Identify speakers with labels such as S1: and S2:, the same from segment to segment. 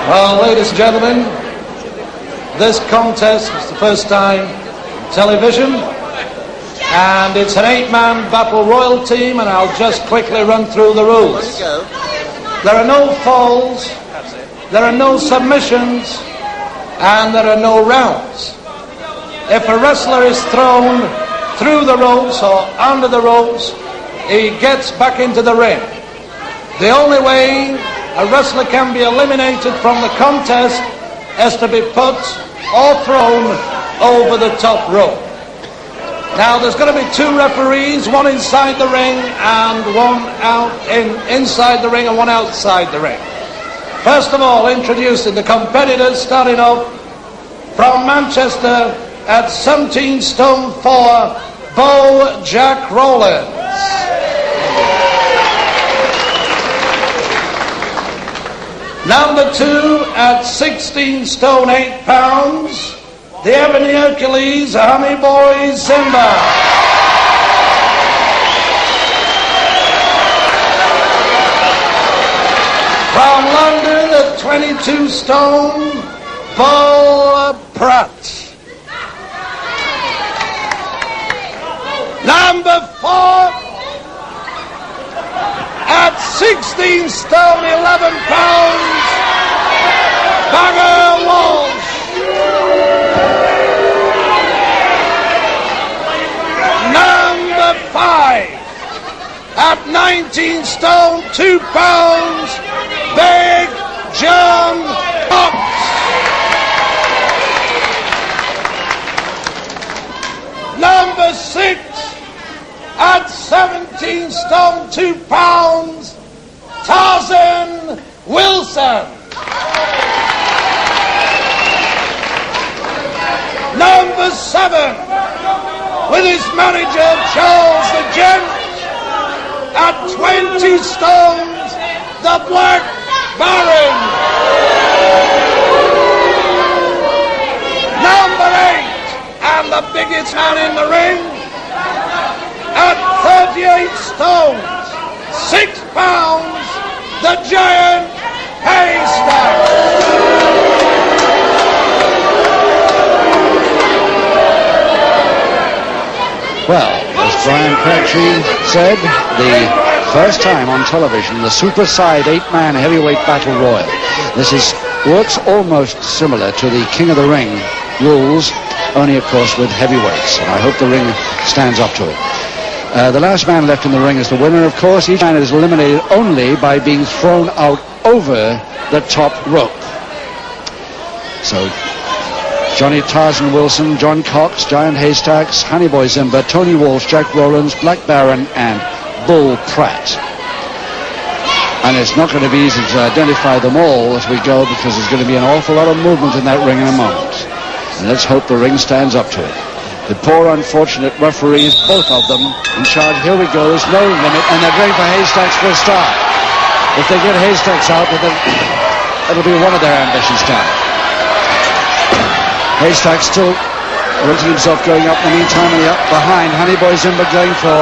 S1: Well, ladies and gentlemen, this contest is the first time on television, and it's an 8-man battle royal team, and I'll just quickly run through the rules. There are no falls, there are no submissions, and there are no rounds. If a wrestler is thrown through the ropes or under the ropes, he gets back into the ring. The only way a wrestler can be eliminated from the contest is to be put or thrown over the top rope. Now there's going to be 2 referees, one inside the ring and one inside the ring and one outside the ring. First of all, introducing the competitors, starting off from Manchester at 17 stone 4, Bo Jack Rowlands. Number 2 at 16 stone 8 pounds, the Ebony Hercules, Honey Boy Simba. From London at 22 stone, Bull Pratt. Number 4 at 16 stone 11 pounds, Bagger Walsh. Number 5 at 19 stone 2 pounds, Big John Cox. Number 6 at 17 stone 2 pounds, Tarzan Wilson. Number 7, with his manager Charles the Gent, at 20 stones, the Black Baron. Number 8, and the biggest man in the ring, at 38 stones, 6 pounds, the giant Haystacks.
S2: Well, as Brian Crabtree said, the first time on television, the Super Side 8-man heavyweight battle royal. This works almost similar to the King of the Ring rules, only of course with heavyweights, and I hope the ring stands up to it. The last man left in the ring is the winner, of course. Each man is eliminated only by being thrown out over the top rope. So Johnny Tarzan Wilson, John Cox, Giant Haystacks, Honey Boy Zimba, Tony Walsh, Jack Rowlands, Black Baron, and Bull Pratt. And it's not going to be easy to identify them all as we go, because there's going to be an awful lot of movement in that ring in a moment. And let's hope the ring stands up to it. The poor unfortunate referees, both of them, in charge. Here we go, there's no limit, and they're going for Haystacks for a start. If they get Haystacks out, it'll be one of their ambitions down. Haystacks still renting himself going up in the meantime, and up behind. Honey Boy Zimba going for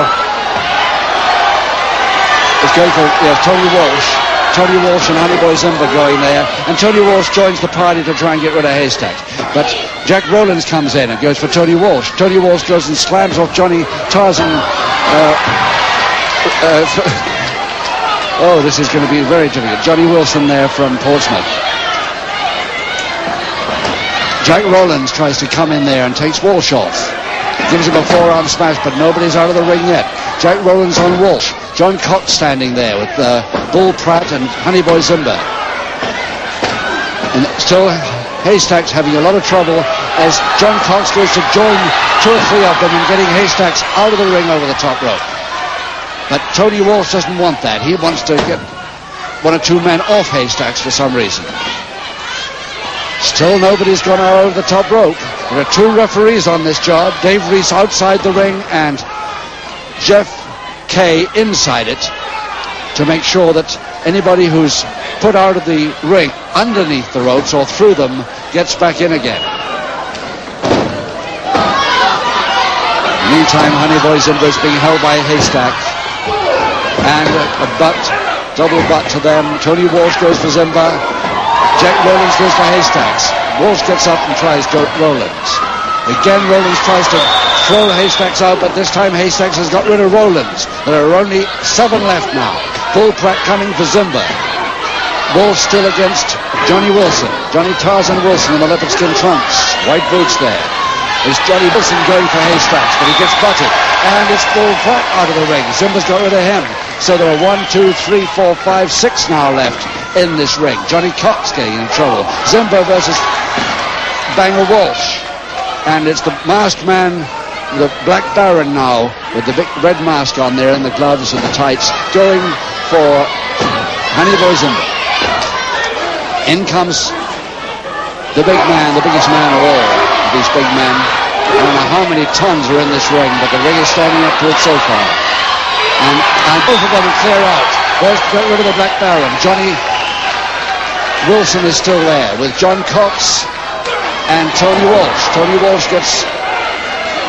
S2: Tony Walsh. Tony Walsh and Honey Boy Zimba going there, and Tony Walsh joins the party to try and get rid of Haystacks. But Jack Rowlands comes in and goes for Tony Walsh. Tony Walsh goes and slams off Johnny Tarzan. Oh, this is going to be very difficult. Johnny Wilson there from Portsmouth. Jack Rowlands tries to come in there and takes Walsh off. Gives him a forearm smash, but nobody's out of the ring yet. Jack Rowlands on Walsh. John Cox standing there with Bull Pratt and Honey Boy Zimba. And still Haystacks having a lot of trouble as John Cox goes to join 2 or 3 of them in getting Haystacks out of the ring over the top rope. But Tony Walsh doesn't want that. He wants to get 1 or 2 men off Haystacks for some reason. Still nobody's gone over the top rope. There are 2 referees on this job. Dave Reese outside the ring and Jeff Kay inside it, to make sure that anybody who's put out of the ring underneath the ropes or through them gets back in again. Meantime, Honey Boy Zimba is being held by Haystacks, and a butt, double butt to them. Tony Walsh goes for Zimba. Jack Rowlands goes for Haystacks. Walsh gets up and tries to Rowlands. Again, Rowlands tries to throw Haystacks out, but this time Haystacks has got rid of Rowlands. There are only 7 left now. Bull Pratt coming for Zimba. Walsh still against Johnny Wilson. Johnny Tarzan Wilson in the leopard skin trunks. White boots there. It's Johnny Wilson going for Haystacks, but he gets butted. And it's Bull Pratt out of the ring. Zimba's got rid of him. So there are 1, 2, 3, 4, 5, 6 now left in this ring. Johnny Cox getting in trouble. Zimba versus Banger Walsh. And it's the masked man, the Black Baron now, with the big red mask on there and the gloves and the tights, going for Honey Boy Zimba. In comes the big man, the biggest man of all of these big men. I don't know how many tons are in this ring, but the ring is standing up to it so far. And both of them will clear out. There's to get rid of the Black Baron. Johnny Wilson is still there with John Cox and Tony Walsh. Tony Walsh gets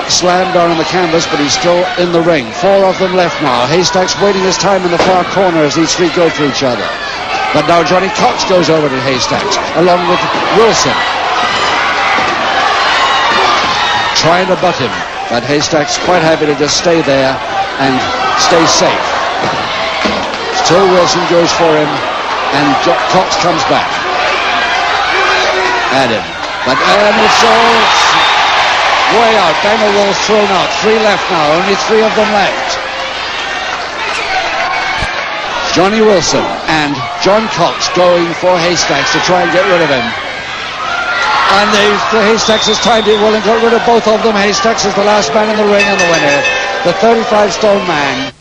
S2: slammed down on the canvas, but he's still in the ring. 4 of them left now. Haystacks waiting his time in the far corner as these 3 go for each other. But now Johnny Cox goes over to Haystacks, along with Wilson. Trying to butt him, but Haystacks quite happy to just stay there and stay safe. Still Wilson goes for him, and Cox comes back at him. But it's way out. Banger Walsh thrown out. 3 left now. Only 3 of them left. Johnny Wilson and John Cox going for Haystacks to try and get rid of him. And the Haystacks has timed it well and got rid of both of them. Haystacks is the last man in the ring and the winner. The 35-stone man.